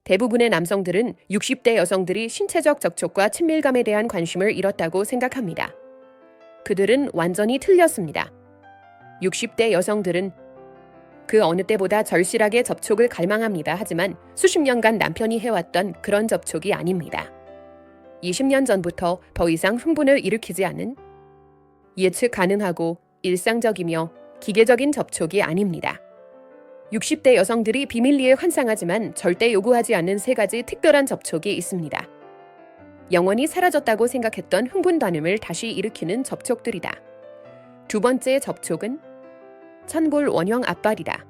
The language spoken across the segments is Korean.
대부분의 남성들은 60대 여성들이 신체적 접촉과 친밀감에 대한 관심을 잃었다고 생각합니다. 그들은 완전히 틀렸습니다. 60대 여성들은 그 어느 때보다 절실하게 접촉을 갈망합니다. 하지만 수십 년간 남편이 해왔던 그런 접촉이 아닙니다. 20년 전부터 더 이상 흥분을 일으키지 않는 예측 가능하고 일상적이며 기계적인 접촉이 아닙니다. 60대 여성들이 비밀리에 환상하지만 절대 요구하지 않는 세 가지 특별한 접촉이 있습니다. 영원히 사라졌다고 생각했던 흥분반응을 다시 일으키는 접촉들이다. 두 번째 접촉은 천골 원형 앞발이다.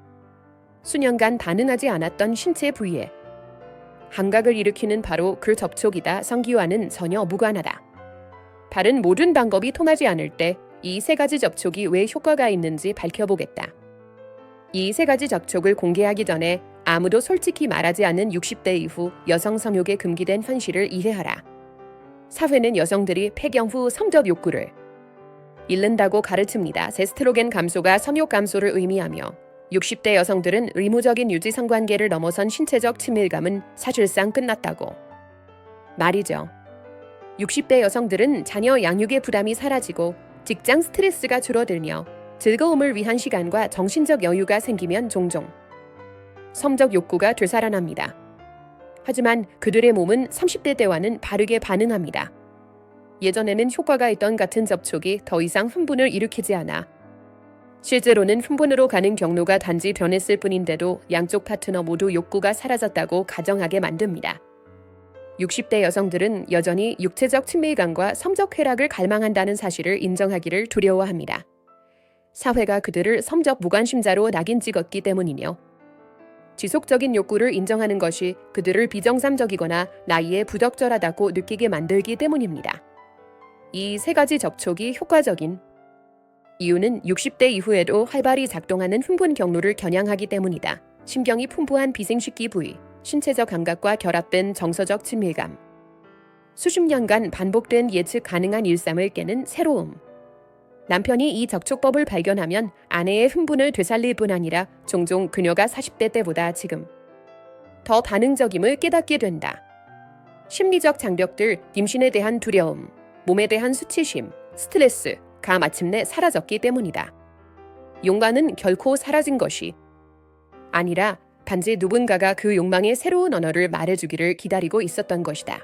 수년간 반응하지 않았던 신체 부위에 감각을 일으키는 바로 그 접촉이다. 성기와는 전혀 무관하다. 다른 모든 방법이 통하지 않을 때 이 세 가지 접촉이 왜 효과가 있는지 밝혀보겠다. 이 세 가지 접촉을 공개하기 전에 아무도 솔직히 말하지 않는 60대 이후 여성 성욕에 금기된 현실을 이해하라. 사회는 여성들이 폐경 후 성적 욕구를 잃는다고 가르칩니다. 테스토스테론 감소가 성욕 감소를 의미하며 60대 여성들은 의무적인 유지 성관계를 넘어선 신체적 친밀감은 사실상 끝났다고 말이죠. 60대 여성들은 자녀 양육의 부담이 사라지고 직장 스트레스가 줄어들며 즐거움을 위한 시간과 정신적 여유가 생기면 종종 성적 욕구가 되살아납니다. 하지만 그들의 몸은 30대 때와는 다르게 반응합니다. 예전에는 효과가 있던 같은 접촉이 더 이상 흥분을 일으키지 않아 실제로는 흥분으로 가는 경로가 단지 변했을 뿐인데도 양쪽 파트너 모두 욕구가 사라졌다고 가정하게 만듭니다. 60대 여성들은 여전히 육체적 친밀감과 성적 쾌락을 갈망한다는 사실을 인정하기를 두려워합니다. 사회가 그들을 성적 무관심자로 낙인 찍었기 때문이며 지속적인 욕구를 인정하는 것이 그들을 비정상적이거나 나이에 부적절하다고 느끼게 만들기 때문입니다. 이 세 가지 접촉이 효과적인 이유는 60대 이후에도 활발히 작동하는 흥분 경로를 겨냥하기 때문이다. 신경이 풍부한 비생식기 부위, 신체적 감각과 결합된 정서적 친밀감, 수십 년간 반복된 예측 가능한 일상을 깨는 새로움. 남편이 이 접촉법을 발견하면 아내의 흥분을 되살릴 뿐 아니라 종종 그녀가 40대 때보다 지금 더 반응적임을 깨닫게 된다. 심리적 장벽들, 임신에 대한 두려움, 몸에 대한 수치심, 스트레스가 마침내 사라졌기 때문이다. 욕망은 결코 사라진 것이 아니라 단지 누군가가 그 욕망의 새로운 언어를 말해주기를 기다리고 있었던 것이다.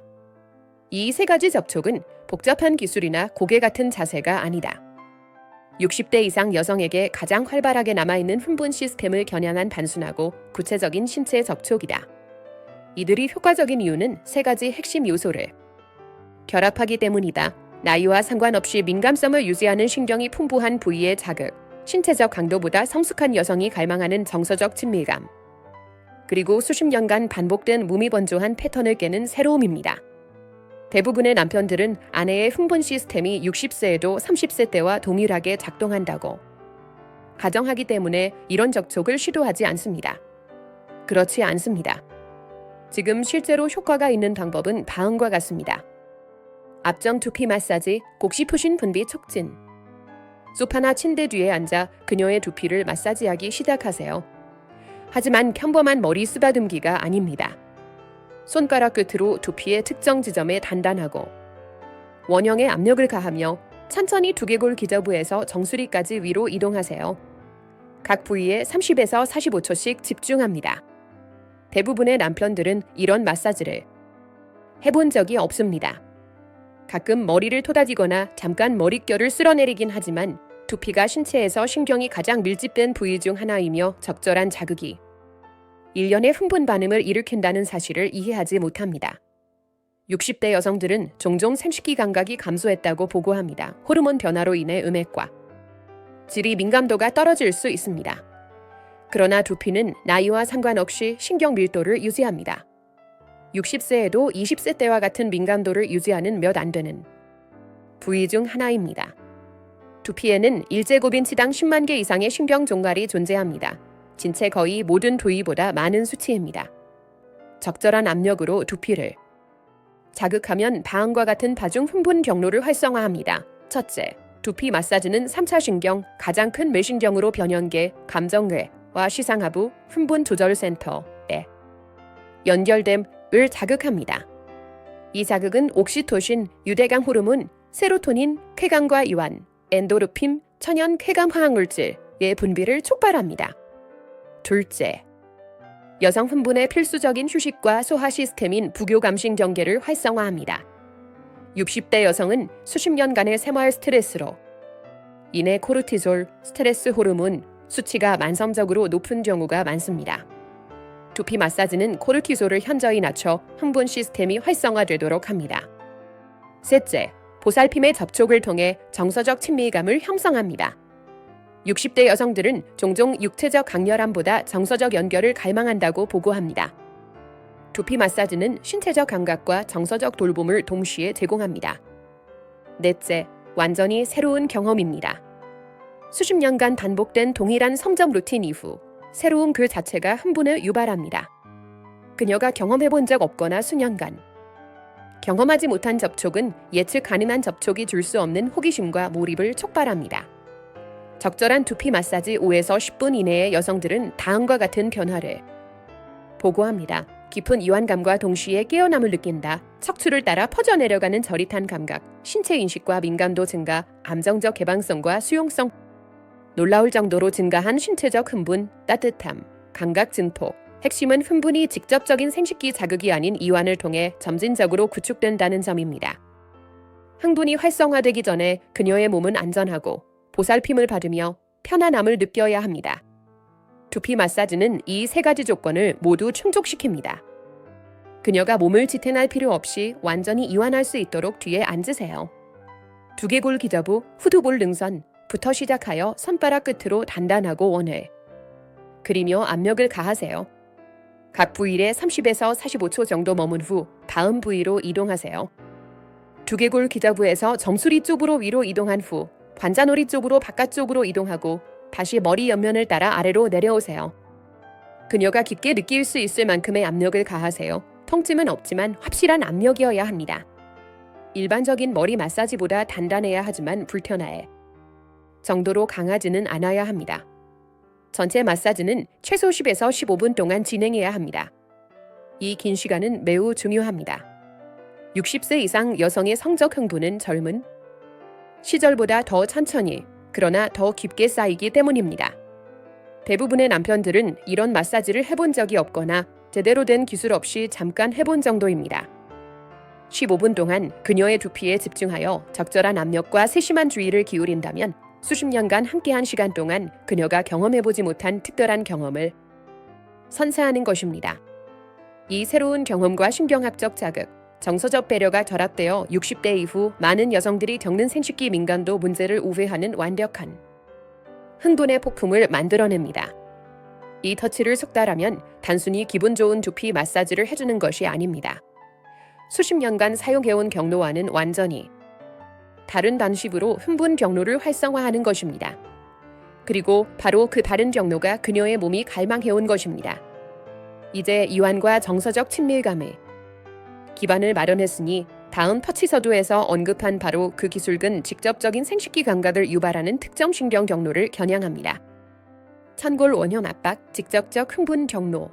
이 세 가지 접촉은 복잡한 기술이나 고개 같은 자세가 아니다. 60대 이상 여성에게 가장 활발하게 남아있는 흥분 시스템을 겨냥한 단순하고 구체적인 신체 접촉이다. 이들이 효과적인 이유는 세 가지 핵심 요소를 결합하기 때문이다. 나이와 상관없이 민감성을 유지하는 신경이 풍부한 부위의 자극, 신체적 강도보다 성숙한 여성이 갈망하는 정서적 친밀감, 그리고 수십 년간 반복된 무미번조한 패턴을 깨는 새로움입니다. 대부분의 남편들은 아내의 흥분 시스템이 60세에도 30세 때와 동일하게 작동한다고 가정하기 때문에 이런 접촉을 시도하지 않습니다. 그렇지 않습니다. 지금 실제로 효과가 있는 방법은 다음과 같습니다. 앞전 두피 마사지, 곡시푸신 분비 촉진. 소파나 침대 뒤에 앉아 그녀의 두피를 마사지하기 시작하세요. 하지만 평범한 머리 쓰다듬기가 아닙니다. 손가락 끝으로 두피의 특정 지점에 단단하고 원형의 압력을 가하며 천천히 두개골 기저부에서 정수리까지 위로 이동하세요. 각 부위에 30에서 45초씩 집중합니다. 대부분의 남편들은 이런 마사지를 해본 적이 없습니다. 가끔 머리를 토다지거나 잠깐 머릿결을 쓸어내리긴 하지만 두피가 신체에서 신경이 가장 밀집된 부위 중 하나이며 적절한 자극이 일련의 흥분 반응을 일으킨다는 사실을 이해하지 못합니다. 60대 여성들은 종종 생식기 감각이 감소했다고 보고합니다. 호르몬 변화로 인해 음액과 질이 민감도가 떨어질 수 있습니다. 그러나 두피는 나이와 상관없이 신경 밀도를 유지합니다. 60세에도 20세 때와 같은 민감도를 유지하는 몇 안 되는 부위 중 하나입니다. 두피에는 1제곱인치당 10만 개 이상의 신경 종말이 존재합니다. 신체 거의 모든 부위보다 많은 수치입니다. 적절한 압력으로 두피를 자극하면 다음과 같은 다중 흥분 경로를 활성화합니다. 첫째, 두피 마사지는 3차 신경, 가장 큰 뇌신경으로 변연계, 감정뇌와 시상하부, 흥분 조절 센터에 연결됨을 자극합니다. 이 자극은 옥시토신, 유대감 호르몬, 세로토닌, 쾌감과 이완, 엔도르핀, 천연 쾌감 화학물질의 분비를 촉발합니다. 둘째, 여성 흥분의 필수적인 휴식과 소화 시스템인 부교감신 경계를 활성화합니다. 60대 여성은 수십 년간의 생활 스트레스로 인해 코르티솔, 스트레스 호르몬 수치가 만성적으로 높은 경우가 많습니다. 두피 마사지는 코르티솔을 현저히 낮춰 흥분 시스템이 활성화되도록 합니다. 셋째, 보살핌의 접촉을 통해 정서적 친밀감을 형성합니다. 60대 여성들은 종종 육체적 강렬함보다 정서적 연결을 갈망한다고 보고합니다. 두피 마사지는 신체적 감각과 정서적 돌봄을 동시에 제공합니다. 넷째, 완전히 새로운 경험입니다. 수십 년간 반복된 동일한 성적 루틴 이후 새로운 그 자체가 흥분을 유발합니다. 그녀가 경험해본 적 없거나 수년간 경험하지 못한 접촉은 예측 가능한 접촉이 줄 수 없는 호기심과 몰입을 촉발합니다. 적절한 두피 마사지 5에서 10분 이내의 여성들은 다음과 같은 변화를 보고합니다. 깊은 이완감과 동시에 깨어남을 느낀다. 척추를 따라 퍼져내려가는 저릿한 감각, 신체 인식과 민감도 증가, 감정적 개방성과 수용성, 놀라울 정도로 증가한 신체적 흥분, 따뜻함, 감각 증폭. 핵심은 흥분이 직접적인 생식기 자극이 아닌 이완을 통해 점진적으로 구축된다는 점입니다. 흥분이 활성화되기 전에 그녀의 몸은 안전하고 보살핌을 받으며 편안함을 느껴야 합니다. 두피 마사지는 이 세 가지 조건을 모두 충족시킵니다. 그녀가 몸을 지탱할 필요 없이 완전히 이완할 수 있도록 뒤에 앉으세요. 두개골 기저부, 후두볼 능선부터 시작하여 손바닥 끝으로 단단하고 원을 그리며 압력을 가하세요. 각 부위에 30에서 45초 정도 머문 후 다음 부위로 이동하세요. 두개골 기저부에서 정수리 쪽으로 위로 이동한 후 관자놀이 쪽으로 바깥쪽으로 이동하고 다시 머리 옆면을 따라 아래로 내려오세요. 그녀가 깊게 느낄 수 있을 만큼의 압력을 가하세요. 통증은 없지만 확실한 압력이어야 합니다. 일반적인 머리 마사지보다 단단해야 하지만 불편할 정도로 강하지는 않아야 합니다. 전체 마사지는 최소 10에서 15분 동안 진행해야 합니다. 이 긴 시간은 매우 중요합니다. 60세 이상 여성의 성적 흥분은 젊은 시절보다 더 천천히, 그러나 더 깊게 쌓이기 때문입니다. 대부분의 남편들은 이런 마사지를 해본 적이 없거나 제대로 된 기술 없이 잠깐 해본 정도입니다. 15분 동안 그녀의 두피에 집중하여 적절한 압력과 세심한 주의를 기울인다면 수십 년간 함께한 시간 동안 그녀가 경험해보지 못한 특별한 경험을 선사하는 것입니다. 이 새로운 경험과 신경학적 자극, 정서적 배려가 결합되어 60대 이후 많은 여성들이 겪는 생식기 민감도 문제를 우회하는 완벽한 흥분의 폭풍을 만들어냅니다. 이 터치를 속달하면 단순히 기분 좋은 두피 마사지를 해주는 것이 아닙니다. 수십 년간 사용해온 경로와는 완전히 다른 방식으로 흥분 경로를 활성화하는 것입니다. 그리고 바로 그 다른 경로가 그녀의 몸이 갈망해온 것입니다. 이제 이완과 정서적 친밀감의 기반을 마련했으니 다음 터치 서두에서 언급한 바로 그 기술은 직접적인 생식기 감각을 유발하는 특정 신경 경로를 겨냥합니다. 천골 원형 압박, 직접적 흥분 경로.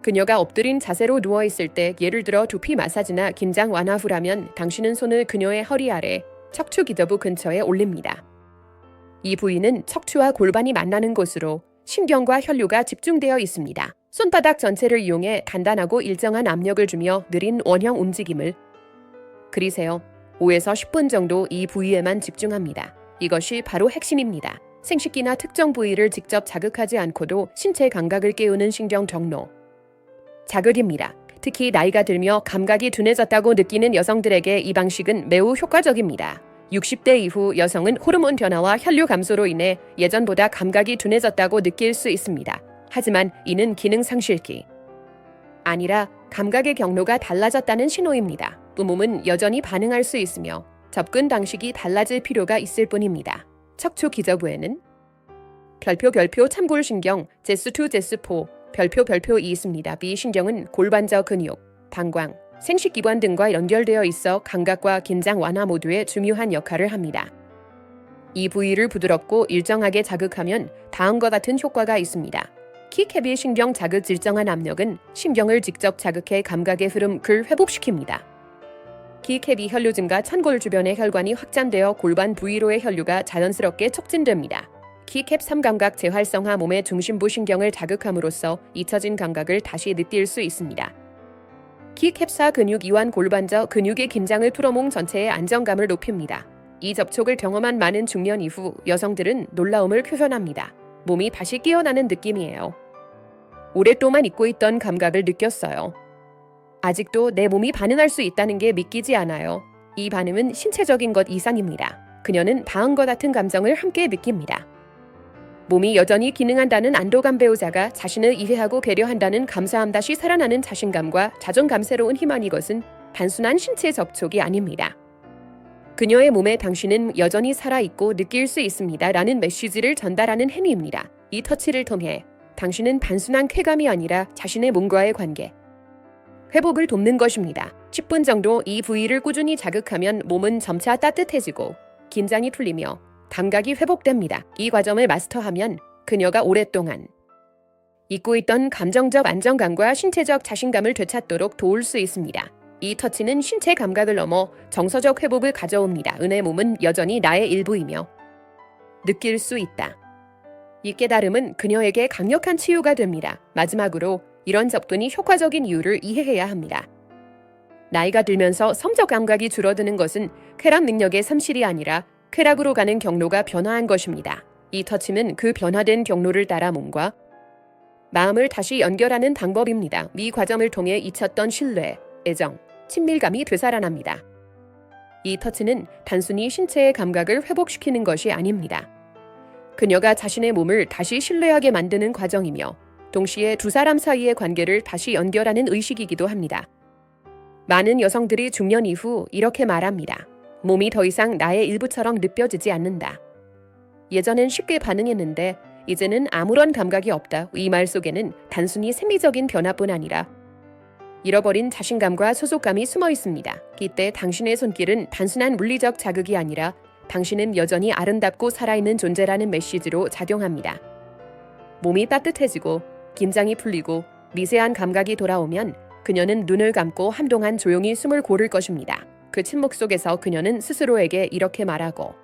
그녀가 엎드린 자세로 누워있을 때 예를 들어 두피 마사지나 긴장 완화 후라면 당신은 손을 그녀의 허리 아래 척추 기저부 근처에 올립니다. 이 부위는 척추와 골반이 만나는 곳으로 신경과 혈류가 집중되어 있습니다. 손바닥 전체를 이용해 단단하고 일정한 압력을 주며 느린 원형 움직임을 그리세요. 5에서 10분 정도 이 부위에만 집중합니다. 이것이 바로 핵심입니다. 생식기나 특정 부위를 직접 자극하지 않고도 신체 감각을 깨우는 신경 경로 자극입니다. 특히 나이가 들며 감각이 둔해졌다고 느끼는 여성들에게 이 방식은 매우 효과적입니다. 60대 이후 여성은 호르몬 변화와 혈류 감소로 인해 예전보다 감각이 둔해졌다고 느낄 수 있습니다. 하지만 이는 기능 상실기 아니라 감각의 경로가 달라졌다는 신호입니다. 몸은 여전히 반응할 수 있으며 접근 방식이 달라질 필요가 있을 뿐입니다. 척추 기저부에는 별표 참골신경, 제스2, 제스4, 별표 2 있습니다. 이 신경은 골반저 근육, 방광, 생식기관 등과 연결되어 있어 감각과 긴장 완화 모두에 중요한 역할을 합니다. 이 부위를 부드럽고 일정하게 자극하면 다음과 같은 효과가 있습니다. 키캡이 신경 자극 일정한 압력은 신경을 직접 자극해 감각의 흐름을 회복시킵니다. 키캡이 혈류 증가 천골 주변의 혈관이 확장되어 골반 부위로의 혈류가 자연스럽게 촉진됩니다. 키캡 3감각 재활성화 몸의 중심부 신경을 자극함으로써 잊혀진 감각을 다시 느낄 수 있습니다. 키캡 4 근육 이완 골반저 근육의 긴장을 풀어 몸 전체의 안정감을 높입니다. 이 접촉을 경험한 많은 중년 이후 여성들은 놀라움을 표현합니다. 몸이 다시 깨어나는 느낌이에요. 오랫동안 잊고 있던 감각을 느꼈어요. 아직도 내 몸이 반응할 수 있다는 게 믿기지 않아요. 이 반응은 신체적인 것 이상입니다. 그녀는 다음과 같은 감정을 함께 느낍니다. 몸이 여전히 기능한다는 안도감, 배우자가 자신을 이해하고 배려한다는 감사함, 다시 살아나는 자신감과 자존감, 새로운 희망. 이것은 단순한 신체 접촉이 아닙니다. 그녀의 몸에 당신은 여전히 살아있고 느낄 수 있습니다 라는 메시지를 전달하는 행위입니다. 이 터치를 통해 당신은 단순한 쾌감이 아니라 자신의 몸과의 관계, 회복을 돕는 것입니다. 10분 정도 이 부위를 꾸준히 자극하면 몸은 점차 따뜻해지고 긴장이 풀리며 감각이 회복됩니다. 이 과정을 마스터하면 그녀가 오랫동안 잊고 있던 감정적 안정감과 신체적 자신감을 되찾도록 도울 수 있습니다. 이 터치는 신체 감각을 넘어 정서적 회복을 가져옵니다. 내 몸은 여전히 나의 일부이며 느낄 수 있다. 이 깨달음은 그녀에게 강력한 치유가 됩니다. 마지막으로 이런 접근이 효과적인 이유를 이해해야 합니다. 나이가 들면서 성적 감각이 줄어드는 것은 쾌락 능력의 상실이 아니라 쾌락으로 가는 경로가 변화한 것입니다. 이 터치는 그 변화된 경로를 따라 몸과 마음을 다시 연결하는 방법입니다. 이 과정을 통해 잊혔던 신뢰, 애정, 친밀감이 되살아납니다. 이 터치는 단순히 신체의 감각을 회복시키는 것이 아닙니다. 그녀가 자신의 몸을 다시 신뢰하게 만드는 과정이며 동시에 두 사람 사이의 관계를 다시 연결하는 의식이기도 합니다. 많은 여성들이 중년 이후 이렇게 말합니다. 몸이 더 이상 나의 일부처럼 느껴지지 않는다. 예전엔 쉽게 반응했는데 이제는 아무런 감각이 없다. 이 말 속에는 단순히 생리적인 변화뿐 아니라 잃어버린 자신감과 소속감이 숨어 있습니다. 이때 당신의 손길은 단순한 물리적 자극이 아니라 당신은 여전히 아름답고 살아있는 존재라는 메시지로 작용합니다. 몸이 따뜻해지고 긴장이 풀리고 미세한 감각이 돌아오면 그녀는 눈을 감고 한동안 조용히 숨을 고를 것입니다. 그 침묵 속에서 그녀는 스스로에게 이렇게 말하고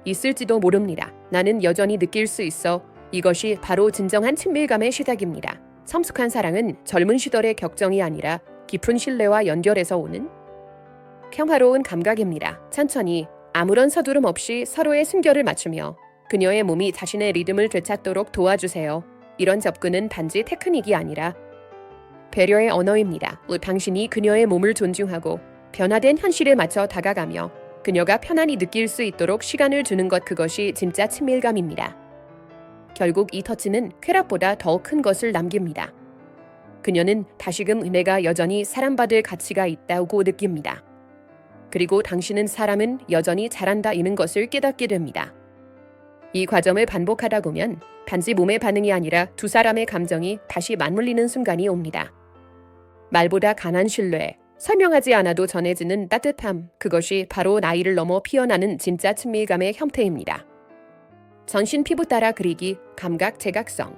있을지도 모릅니다. 나는 여전히 느낄 수 있어. 이것이 바로 진정한 친밀감의 시작입니다. 성숙한 사랑은 젊은 시절의 격정이 아니라 깊은 신뢰와 연결해서 오는 평화로운 감각입니다. 천천히 아무런 서두름 없이 서로의 순결을 맞추며 그녀의 몸이 자신의 리듬을 되찾도록 도와주세요. 이런 접근은 단지 테크닉이 아니라 배려의 언어입니다. 당신이 그녀의 몸을 존중하고 변화된 현실에 맞춰 다가가며 그녀가 편안히 느낄 수 있도록 시간을 주는 것, 그것이 진짜 친밀감입니다. 결국 이 터치는 쾌락보다 더 큰 것을 남깁니다. 그녀는 다시금 내가 여전히 사랑받을 가치가 있다고 느낍니다. 그리고 당신은 사람은 여전히 잘한다는 것을 깨닫게 됩니다. 이 과정을 반복하다 보면 단지 몸의 반응이 아니라 두 사람의 감정이 다시 맞물리는 순간이 옵니다. 말보다 강한 신뢰, 설명하지 않아도 전해지는 따뜻함, 그것이 바로 나이를 넘어 피어나는 진짜 친밀감의 형태입니다. 전신 피부 따라 그리기, 감각 제각성.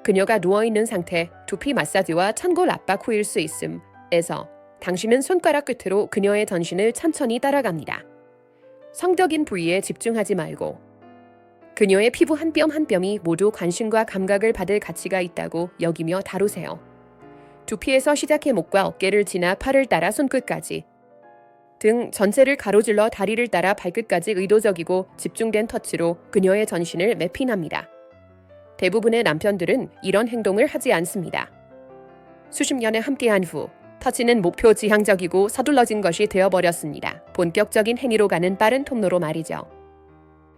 그녀가 누워있는 상태, 두피 마사지와 천골 압박 후일 수 있음에서 당신은 손가락 끝으로 그녀의 전신을 천천히 따라갑니다. 성적인 부위에 집중하지 말고 그녀의 피부 한 뼘 한 뼘이 모두 관심과 감각을 받을 가치가 있다고 여기며 다루세요. 두피에서 시작해 목과 어깨를 지나 팔을 따라 손끝까지, 등 전체를 가로질러 다리를 따라 발끝까지 의도적이고 집중된 터치로 그녀의 전신을 매핑합니다. 대부분의 남편들은 이런 행동을 하지 않습니다. 수십 년을 함께한 후 터치는 목표 지향적이고 서둘러진 것이 되어버렸습니다. 본격적인 행위로 가는 빠른 통로로 말이죠.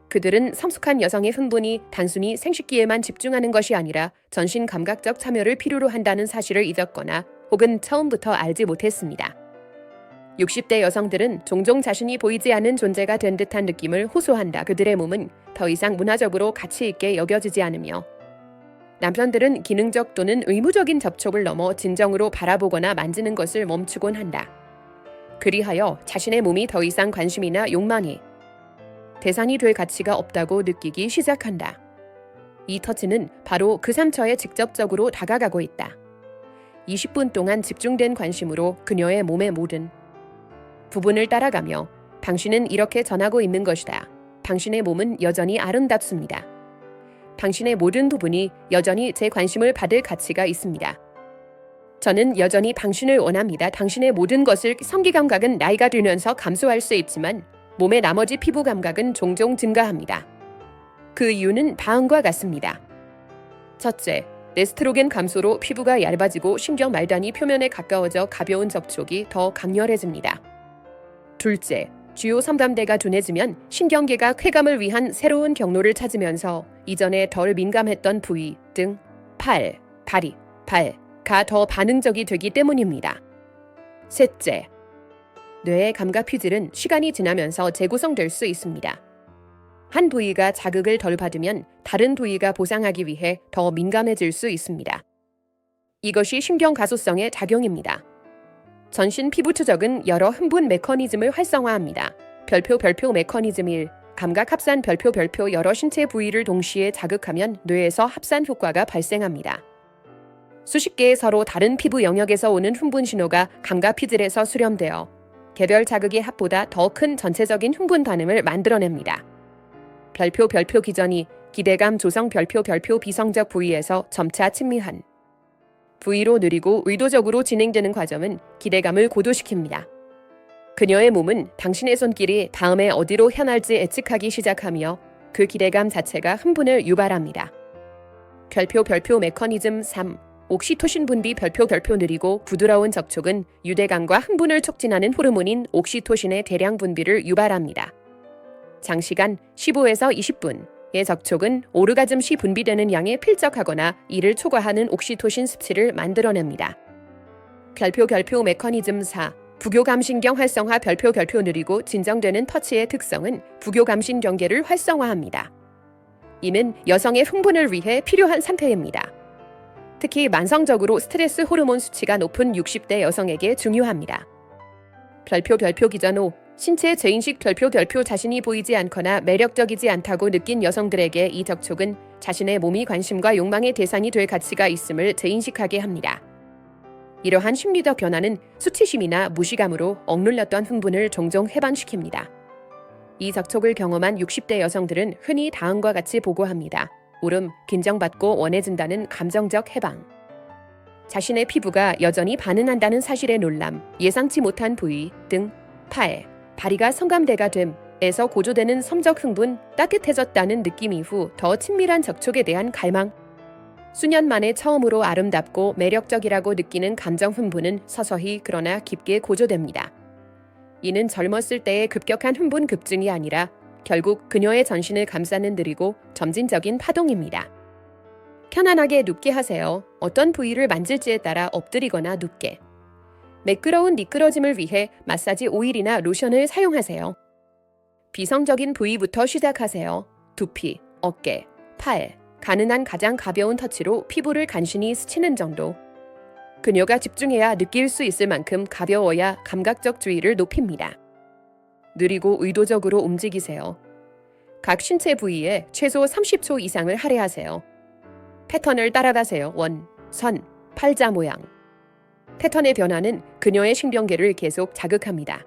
그들은 성숙한 여성의 흥분이 단순히 생식기에만 집중하는 것이 아니라 전신 감각적 참여를 필요로 한다는 사실을 잊었거나 혹은 처음부터 알지 못했습니다. 60대 여성들은 종종 자신이 보이지 않는 존재가 된 듯한 느낌을 호소한다. 그들의 몸은 더 이상 문화적으로 가치 있게 여겨지지 않으며 남편들은 기능적 또는 의무적인 접촉을 넘어 진정으로 바라보거나 만지는 것을 멈추곤 한다. 그리하여 자신의 몸이 더 이상 관심이나 욕망이 대상이 될 가치가 없다고 느끼기 시작한다. 이 터치는 바로 그 상처에 직접적으로 다가가고 있다. 20분 동안 집중된 관심으로 그녀의 몸의 모든 부분을 따라가며 당신은 이렇게 전하고 있는 것이다. 당신의 몸은 여전히 아름답습니다. 당신의 모든 부분이 여전히 제 관심을 받을 가치가 있습니다. 저는 여전히 당신을 원합니다. 당신의 모든 것을 성기 감각은 나이가 들면서 감소할 수 있지만 몸의 나머지 피부 감각은 종종 증가합니다. 그 이유는 다음과 같습니다. 첫째, 에스트로겐 감소로 피부가 얇아지고 신경 말단이 표면에 가까워져 가벼운 접촉이 더 강렬해집니다. 둘째, 주요 3감대가 둔해지면 신경계가 쾌감을 위한 새로운 경로를 찾으면서 이전에 덜 민감했던 부위, 등, 팔, 다리, 발가 더 반응적이 되기 때문입니다. 셋째, 뇌의 감각 피질은 시간이 지나면서 재구성될 수 있습니다. 한 부위가 자극을 덜 받으면 다른 부위가 보상하기 위해 더 민감해질 수 있습니다. 이것이 신경 가소성의 작용입니다. 전신 피부 추적은 여러 흥분 메커니즘을 활성화합니다. 별표 메커니즘 1. 감각 합산 별표 여러 신체 부위를 동시에 자극하면 뇌에서 합산 효과가 발생합니다. 수십 개의 서로 다른 피부 영역에서 오는 흥분 신호가 감각 피질에서 수렴되어 개별 자극의 합보다 더 큰 전체적인 흥분 반응을 만들어냅니다. 별표 기전이 기대감 조성 별표 비성적 부위에서 점차 친밀한 부위로 느리고 의도적으로 진행되는 과정은 기대감을 고도시킵니다. 그녀의 몸은 당신의 손길이 다음에 어디로 향할지 예측하기 시작하며 그 기대감 자체가 흥분을 유발합니다. 별표 메커니즘 3. 옥시토신 분비 별표 느리고 부드러운 접촉은 유대감과 흥분을 촉진하는 호르몬인 옥시토신의 대량 분비를 유발합니다. 장시간 15에서 20분의 접촉은 오르가즘 시 분비되는 양에 필적하거나 이를 초과하는 옥시토신 수치를 만들어냅니다. 별표 메커니즘 4. 부교감신경 활성화 별표 느리고 진정되는 터치의 특성은 부교감신경계를 활성화합니다. 이는 여성의 흥분을 위해 필요한 상태입니다. 특히 만성적으로 스트레스 호르몬 수치가 높은 60대 여성에게 중요합니다. 별표 기전 5. 신체 재인식 별표 자신이 보이지 않거나 매력적이지 않다고 느낀 여성들에게 이 접촉은 자신의 몸이 관심과 욕망의 대상이 될 가치가 있음을 재인식하게 합니다. 이러한 심리적 변화는 수치심이나 무시감으로 억눌렸던 흥분을 종종 해방시킵니다. 이 접촉을 경험한 60대 여성들은 흔히 다음과 같이 보고합니다. 울음, 긴장받고 원해진다는 감정적 해방. 자신의 피부가 여전히 반응한다는 사실의 놀람, 예상치 못한 부위, 등, 팔, 다리가 성감대가 됨에서 고조되는 섬적 흥분, 따뜻해졌다는 느낌 이후 더 친밀한 접촉에 대한 갈망. 수년 만에 처음으로 아름답고 매력적이라고 느끼는 감정 흥분은 서서히 그러나 깊게 고조됩니다. 이는 젊었을 때의 급격한 흥분 급증이 아니라 결국 그녀의 전신을 감싸는 느리고 점진적인 파동입니다. 편안하게 눕게 하세요. 어떤 부위를 만질지에 따라 엎드리거나 눕게. 매끄러운 미끄러짐을 위해 마사지 오일이나 로션을 사용하세요. 비성적인 부위부터 시작하세요. 두피, 어깨, 팔, 가능한 가장 가벼운 터치로 피부를 간신히 스치는 정도. 그녀가 집중해야 느낄 수 있을 만큼 가벼워야 감각적 주의를 높입니다. 느리고 의도적으로 움직이세요. 각 신체 부위에 최소 30초 이상을 할애하세요. 패턴을 따라가세요. 원, 선, 팔자 모양. 패턴의 변화는 그녀의 신경계를 계속 자극합니다.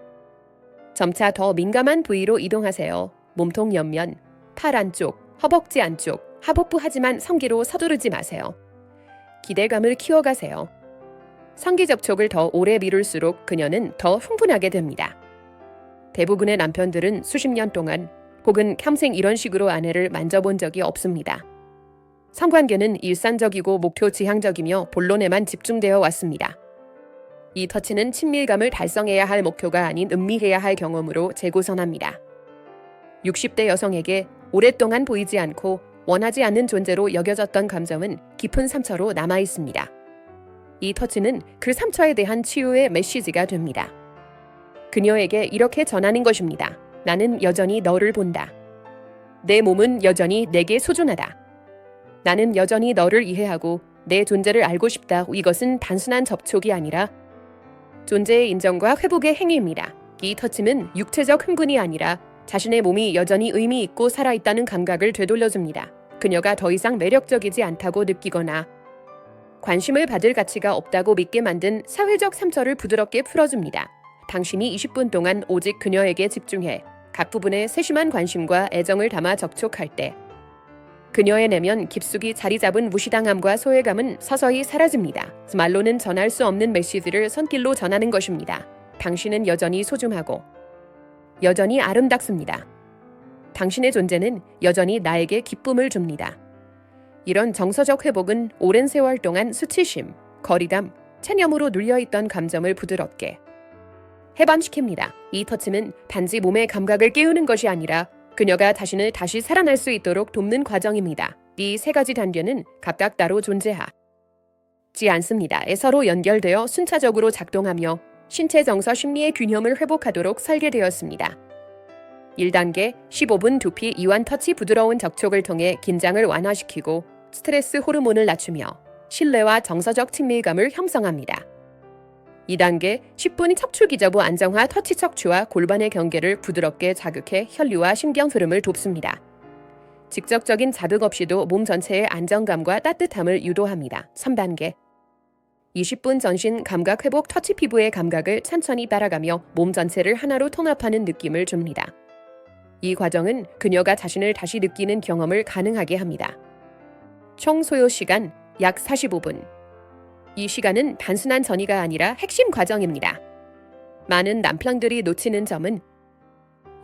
점차 더 민감한 부위로 이동하세요. 몸통 옆면, 팔 안쪽, 허벅지 안쪽, 하복부 하지만 성기로 서두르지 마세요. 기대감을 키워가세요. 성기 접촉을 더 오래 미룰수록 그녀는 더 흥분하게 됩니다. 대부분의 남편들은 수십 년 동안 혹은 평생 이런 식으로 아내를 만져본 적이 없습니다. 성관계는 일상적이고 목표 지향적이며 본론에만 집중되어 왔습니다. 이 터치는 친밀감을 달성해야 할 목표가 아닌 음미해야 할 경험으로 재구선합니다. 60대 여성에게 오랫동안 보이지 않고 원하지 않는 존재로 여겨졌던 감정은 깊은 상처로 남아 있습니다. 이 터치는 그 상처에 대한 치유의 메시지가 됩니다. 그녀에게 이렇게 전하는 것입니다. 나는 여전히 너를 본다. 내 몸은 여전히 내게 소중하다. 나는 여전히 너를 이해하고 내 존재를 알고 싶다. 이것은 단순한 접촉이 아니라 존재의 인정과 회복의 행위입니다. 이 터치는 육체적 흥분이 아니라 자신의 몸이 여전히 의미 있고 살아있다는 감각을 되돌려줍니다. 그녀가 더 이상 매력적이지 않다고 느끼거나 관심을 받을 가치가 없다고 믿게 만든 사회적 상처를 부드럽게 풀어줍니다. 당신이 20분 동안 오직 그녀에게 집중해 각 부분에 세심한 관심과 애정을 담아 접촉할 때 그녀의 내면 깊숙이 자리 잡은 무시당함과 소외감은 서서히 사라집니다. 말로는 전할 수 없는 메시지를 손길로 전하는 것입니다. 당신은 여전히 소중하고 여전히 아름답습니다. 당신의 존재는 여전히 나에게 기쁨을 줍니다. 이런 정서적 회복은 오랜 세월 동안 수치심, 거리감, 체념으로 눌려있던 감정을 부드럽게 해방시킵니다. 이 터치는 단지 몸의 감각을 깨우는 것이 아니라 그녀가 자신을 다시 살아날 수 있도록 돕는 과정입니다. 이 세 가지 단계는 각각 따로 존재하지 않습니다. 서로 연결되어 순차적으로 작동하며 신체 정서 심리의 균형을 회복하도록 설계되었습니다. 1단계 15분 두피 이완 터치 부드러운 접촉을 통해 긴장을 완화시키고 스트레스 호르몬을 낮추며 신뢰와 정서적 친밀감을 형성합니다. 2단계 10분 척추 기저부 안정화 터치 척추와 골반의 경계를 부드럽게 자극해 혈류와 신경 흐름을 돕습니다. 직접적인 자극 없이도 몸 전체의 안정감과 따뜻함을 유도합니다. 3단계 20분 전신 감각 회복 터치 피부의 감각을 천천히 따라가며 몸 전체를 하나로 통합하는 느낌을 줍니다. 이 과정은 그녀가 자신을 다시 느끼는 경험을 가능하게 합니다. 총 소요 시간 약 45분. 이 시간은 단순한 전이가 아니라 핵심 과정입니다. 많은 남편들이 놓치는 점은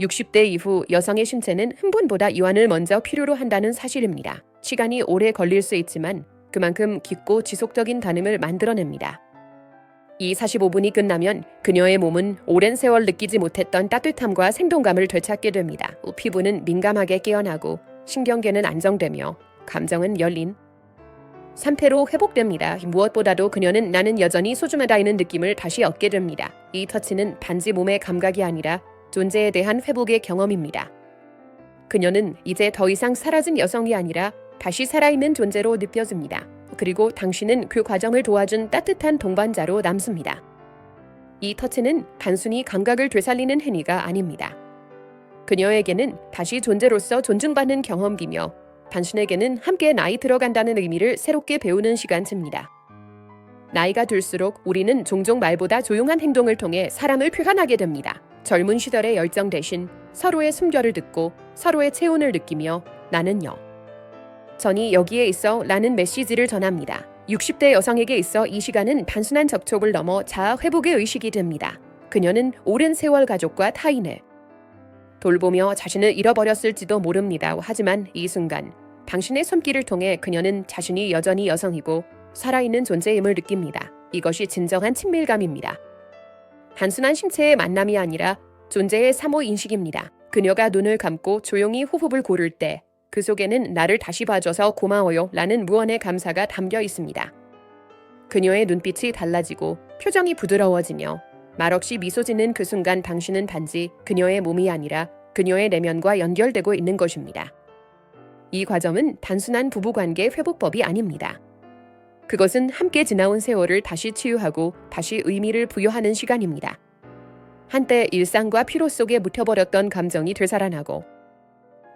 60대 이후 여성의 신체는 흥분보다 이완을 먼저 필요로 한다는 사실입니다. 시간이 오래 걸릴 수 있지만 그만큼 깊고 지속적인 단음을 만들어냅니다. 이 45분이 끝나면 그녀의 몸은 오랜 세월 느끼지 못했던 따뜻함과 생동감을 되찾게 됩니다. 피부는 민감하게 깨어나고 신경계는 안정되며 감정은 열린 상태로 회복됩니다. 무엇보다도 그녀는 나는 여전히 소중하다는 느낌을 다시 얻게 됩니다. 이 터치는 단지 몸의 감각이 아니라 존재에 대한 회복의 경험입니다. 그녀는 이제 더 이상 사라진 여성이 아니라 다시 살아있는 존재로 느껴집니다. 그리고 당신은 그 과정을 도와준 따뜻한 동반자로 남습니다. 이 터치는 단순히 감각을 되살리는 행위가 아닙니다. 그녀에게는 다시 존재로서 존중받는 경험이며 당신에게는 함께 나이 들어간다는 의미를 새롭게 배우는 시간입니다. 나이가 들수록 우리는 종종 말보다 조용한 행동을 통해 사랑을 표현하게 됩니다. 젊은 시절의 열정 대신 서로의 숨결을 듣고 서로의 체온을 느끼며 나는요. 전이 여기에 있어 라는 메시지를 전합니다. 60대 여성에게 있어 이 시간은 단순한 접촉을 넘어 자아 회복의 의식이 됩니다. 그녀는 오랜 세월 가족과 타인을 돌보며 자신을 잃어버렸을지도 모릅니다. 하지만 이 순간 당신의 손길을 통해 그녀는 자신이 여전히 여성이고 살아있는 존재임을 느낍니다. 이것이 진정한 친밀감입니다. 단순한 신체의 만남이 아니라 존재의 사모 인식입니다. 그녀가 눈을 감고 조용히 호흡을 고를 때 그 속에는 나를 다시 봐줘서 고마워요 라는 무언의 감사가 담겨 있습니다. 그녀의 눈빛이 달라지고 표정이 부드러워지며 말없이 미소 짓는 그 순간 당신은 단지 그녀의 몸이 아니라 그녀의 내면과 연결되고 있는 것입니다. 이 과정은 단순한 부부관계 회복법이 아닙니다. 그것은 함께 지나온 세월을 다시 치유하고 다시 의미를 부여하는 시간입니다. 한때 일상과 피로 속에 묻혀버렸던 감정이 되살아나고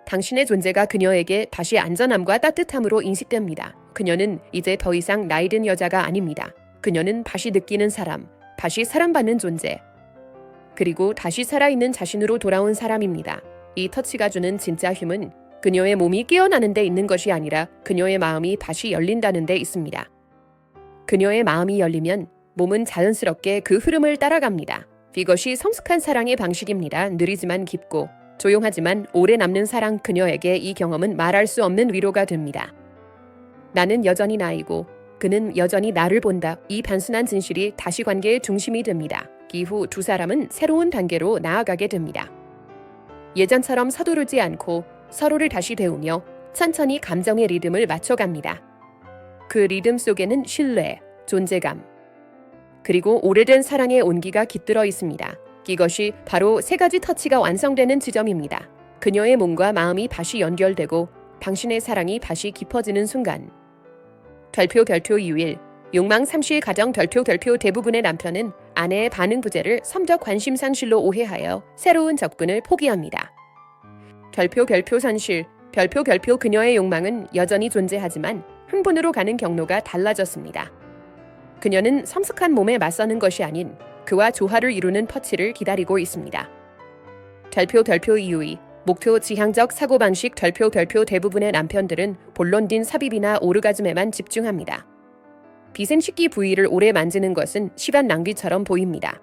당신의 존재가 그녀에게 다시 안전함과 따뜻함으로 인식됩니다. 그녀는 이제 더 이상 나이든 여자가 아닙니다. 그녀는 다시 느끼는 사람, 다시 사랑받는 존재, 그리고 다시 살아있는 자신으로 돌아온 사람입니다. 이 터치가 주는 진짜 힘은 그녀의 몸이 깨어나는 데 있는 것이 아니라 그녀의 마음이 다시 열린다는 데 있습니다. 그녀의 마음이 열리면 몸은 자연스럽게 그 흐름을 따라갑니다. 이것이 성숙한 사랑의 방식입니다. 느리지만 깊고 조용하지만 오래 남는 사랑. 그녀에게 이 경험은 말할 수 없는 위로가 됩니다. 나는 여전히 나이고 그는 여전히 나를 본다. 이 단순한 진실이 다시 관계의 중심이 됩니다. 이후 두 사람은 새로운 단계로 나아가게 됩니다. 예전처럼 서두르지 않고 서로를 다시 배우며 천천히 감정의 리듬을 맞춰갑니다. 그 리듬 속에는 신뢰, 존재감, 그리고 오래된 사랑의 온기가 깃들어 있습니다. 이것이 바로 세 가지 터치가 완성되는 지점입니다. 그녀의 몸과 마음이 다시 연결되고 당신의 사랑이 다시 깊어지는 순간. 결표 2일, 욕망 상실 가정 결표 대부분의 남편은 아내의 반응 부재를 성적 관심 상실로 오해하여 새로운 접근을 포기합니다. 결표 산실, 별표 그녀의 욕망은 여전히 존재하지만 흥분으로 가는 경로가 달라졌습니다. 그녀는 성숙한 몸에 맞서는 것이 아닌 그와 조화를 이루는 터치를 기다리고 있습니다. 별표 이유 2. 목표 지향적 사고방식 별표 대부분의 남편들은 본론딘 삽입이나 오르가즘에만 집중합니다. 비생식기 부위를 오래 만지는 것은 시간 낭비처럼 보입니다.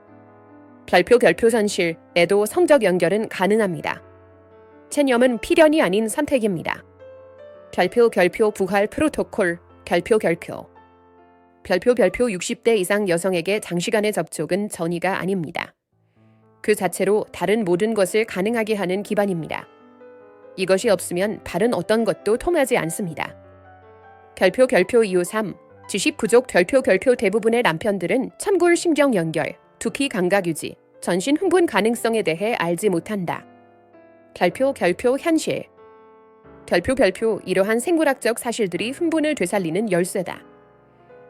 별표 선실에도 성적 연결은 가능합니다. 체념은 필연이 아닌 선택입니다. 별표 부활 프로토콜 별표 60대 이상 여성에게 장시간의 접촉은 전이가 아닙니다. 그 자체로 다른 모든 것을 가능하게 하는 기반입니다. 이것이 없으면 다른 어떤 것도 통하지 않습니다. 별표 이유 3. 지식 부족 별표 대부분의 남편들은 천골 신경 연결, 두피 감각 유지, 전신 흥분 가능성에 대해 알지 못한다. 별표 현실 별표 이러한 생물학적 사실들이 흥분을 되살리는 열쇠다.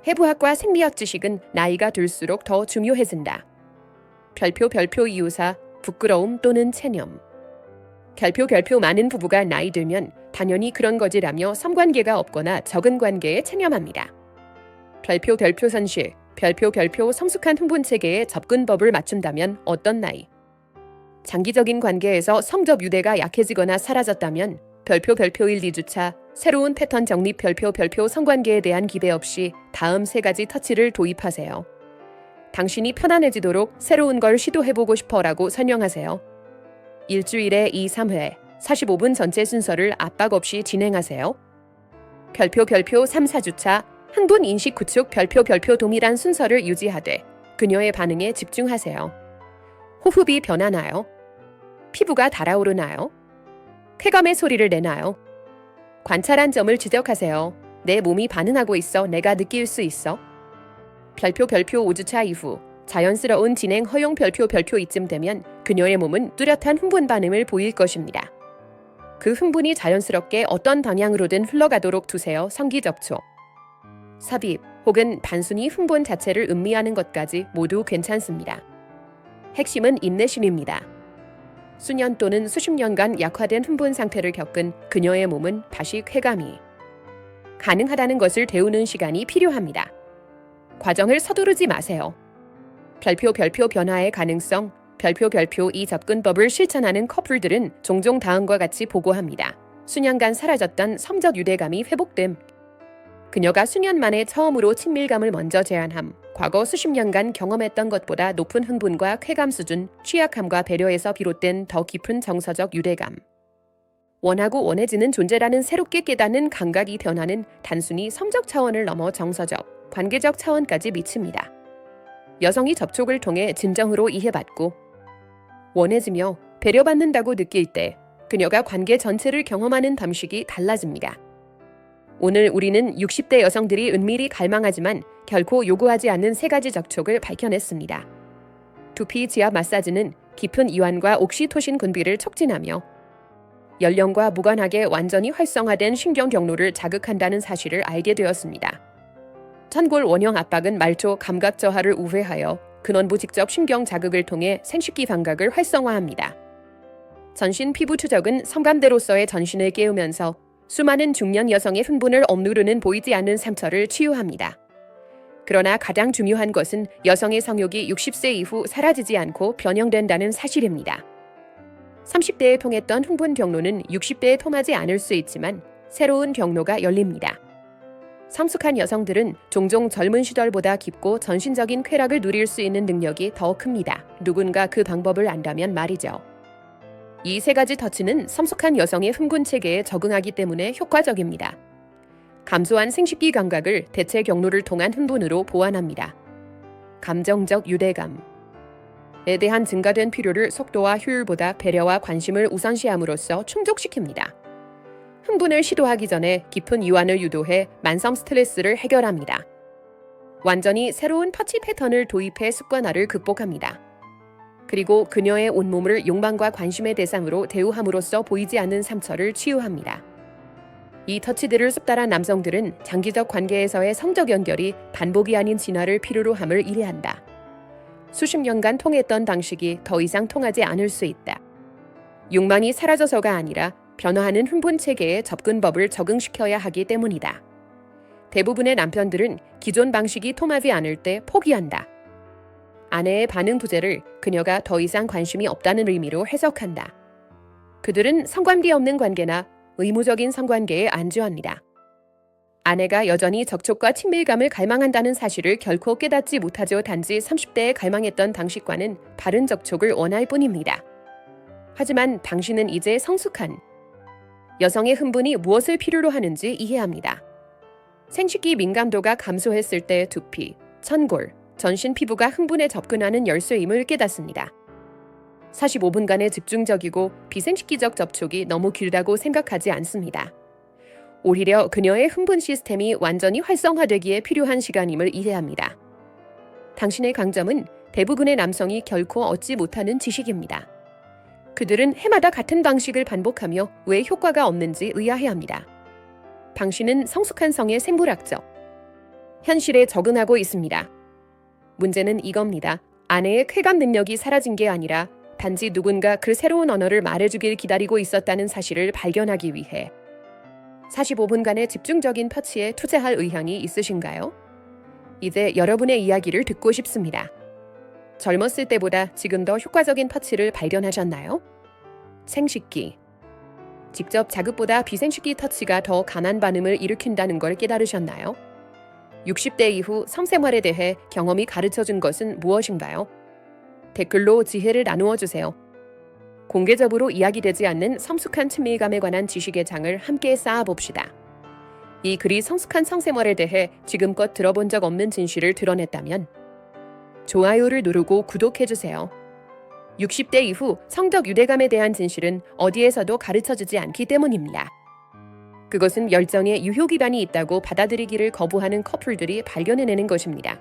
해부학과 생리학 지식은 나이가 들수록 더 중요해진다. 별표 이유 4. 부끄러움 또는 체념 별표 많은 부부가 나이 들면 당연히 그런 거지라며 성관계가 없거나 적은 관계에 체념합니다. 별표 선실 별표 성숙한 흥분 체계에 접근법을 맞춘다면 어떤 나이 장기적인 관계에서 성적 유대가 약해지거나 사라졌다면 별표 1, 2주차 새로운 패턴 정립 별표 성관계에 대한 기대 없이 다음 3가지 터치를 도입하세요. 당신이 편안해지도록 새로운 걸 시도해보고 싶어라고 설명하세요. 일주일에 2, 3회 45분 전체 순서를 압박 없이 진행하세요. 별표 3, 4주차 흥분 인식 구축 별표 동일한 순서를 유지하되 그녀의 반응에 집중하세요. 호흡이 변하나요? 피부가 달아오르나요? 쾌감의 소리를 내나요? 관찰한 점을 지적하세요. 내 몸이 반응하고 있어. 내가 느낄 수 있어. 별표 5주차 이후 자연스러운 진행 허용 별표 이쯤 되면 그녀의 몸은 뚜렷한 흥분 반응을 보일 것입니다. 그 흥분이 자연스럽게 어떤 방향으로든 흘러가도록 두세요. 성기 접촉, 삽입 혹은 단순히 흥분 자체를 음미하는 것까지 모두 괜찮습니다. 핵심은 인내심입니다. 수년 또는 수십 년간 약화된 흥분 상태를 겪은 그녀의 몸은 다시 쾌감이 가능하다는 것을 배우는 시간이 필요합니다. 과정을 서두르지 마세요. 별표 변화의 가능성 별표 이 접근법을 실천하는 커플들은 종종 다음과 같이 보고합니다. 수년간 사라졌던 성적 유대감이 회복됨. 그녀가 수년 만에 처음으로 친밀감을 먼저 제안함. 과거 수십 년간 경험했던 것보다 높은 흥분과 쾌감 수준, 취약함과 배려에서 비롯된 더 깊은 정서적 유대감. 원하고 원해지는 존재라는 새롭게 깨닫는 감각이 변화는 단순히 성적 차원을 넘어 정서적, 관계적 차원까지 미칩니다. 여성이 접촉을 통해 진정으로 이해받고 원해지며 배려받는다고 느낄 때 그녀가 관계 전체를 경험하는 방식이 달라집니다. 오늘 우리는 60대 여성들이 은밀히 갈망하지만 결코 요구하지 않는 3가지 접촉을 밝혀냈습니다. 두피 지압 마사지는 깊은 이완과 옥시토신 분비를 촉진하며 연령과 무관하게 완전히 활성화된 신경 경로를 자극한다는 사실을 알게 되었습니다. 천골 원형 압박은 말초 감각 저하를 우회하여 근원부 직접 신경 자극을 통해 생식기 감각을 활성화합니다. 전신 피부 추적은 성감대로서의 전신을 깨우면서 수많은 중년 여성의 흥분을 억누르는 보이지 않는 상처를 치유합니다. 그러나 가장 중요한 것은 여성의 성욕이 60세 이후 사라지지 않고 변형된다는 사실입니다. 30대에 통했던 흥분 경로는 60대에 통하지 않을 수 있지만 새로운 경로가 열립니다. 성숙한 여성들은 종종 젊은 시절보다 깊고 전신적인 쾌락을 누릴 수 있는 능력이 더 큽니다. 누군가 그 방법을 안다면 말이죠. 이 3가지 터치는 성숙한 여성의 흥분 체계에 적응하기 때문에 효과적입니다. 감소한 생식기 감각을 대체 경로를 통한 흥분으로 보완합니다. 감정적 유대감에 대한 증가된 필요를 속도와 효율보다 배려와 관심을 우선시함으로써 충족시킵니다. 흥분을 시도하기 전에 깊은 이완을 유도해 만성 스트레스를 해결합니다. 완전히 새로운 터치 패턴을 도입해 습관화를 극복합니다. 그리고 그녀의 온몸을 욕망과 관심의 대상으로 대우함으로써 보이지 않는 상처를 치유합니다. 이 터치들을 습달한 남성들은 장기적 관계에서의 성적 연결이 반복이 아닌 진화를 필요로 함을 이해한다. 수십 년간 통했던 방식이 더 이상 통하지 않을 수 있다. 욕망이 사라져서가 아니라 변화하는 흥분 체계에 접근법을 적응시켜야 하기 때문이다. 대부분의 남편들은 기존 방식이 통하지 않을 때 포기한다. 아내의 반응 부재를 그녀가 더 이상 관심이 없다는 의미로 해석한다. 그들은 성관계 없는 관계나 의무적인 성관계에 안주합니다. 아내가 여전히 적촉과 친밀감을 갈망한다는 사실을 결코 깨닫지 못하죠. 단지 30대에 갈망했던 당시과는 바른 적촉을 원할 뿐입니다. 하지만 당신은 이제 성숙한 여성의 흥분이 무엇을 필요로 하는지 이해합니다. 생식기 민감도가 감소했을 때 두피, 천골, 전신 피부가 흥분에 접근하는 열쇠임을 깨닫습니다. 45분간의 집중적이고 비생식기적 접촉이 너무 길다고 생각하지 않습니다. 오히려 그녀의 흥분 시스템이 완전히 활성화되기에 필요한 시간임을 이해합니다. 당신의 강점은 대부분의 남성이 결코 얻지 못하는 지식입니다. 그들은 해마다 같은 방식을 반복하며 왜 효과가 없는지 의아해합니다. 당신은 성숙한 성의 생물학적 현실에 적응하고 있습니다. 문제는 이겁니다. 아내의 쾌감 능력이 사라진 게 아니라 단지 누군가 그 새로운 언어를 말해주길 기다리고 있었다는 사실을 발견하기 위해 45분간의 집중적인 터치에 투자할 의향이 있으신가요? 이제 여러분의 이야기를 듣고 싶습니다. 젊었을 때보다 지금 더 효과적인 터치를 발견하셨나요? 생식기. 직접 자극보다 비생식기 터치가 더 강한 반응을 일으킨다는 걸 깨달으셨나요? 60대 이후 성생활에 대해 경험이 가르쳐준 것은 무엇인가요? 댓글로 지혜를 나누어 주세요. 공개적으로 이야기되지 않는 성숙한 친밀감에 관한 지식의 장을 함께 쌓아봅시다. 이 글이 성숙한 성생활에 대해 지금껏 들어본 적 없는 진실을 드러냈다면 좋아요를 누르고 구독해주세요. 60대 이후 성적 유대감에 대한 진실은 어디에서도 가르쳐주지 않기 때문입니다. 그것은 열정에 유효기반이 있다고 받아들이기를 거부하는 커플들이 발견해내는 것입니다.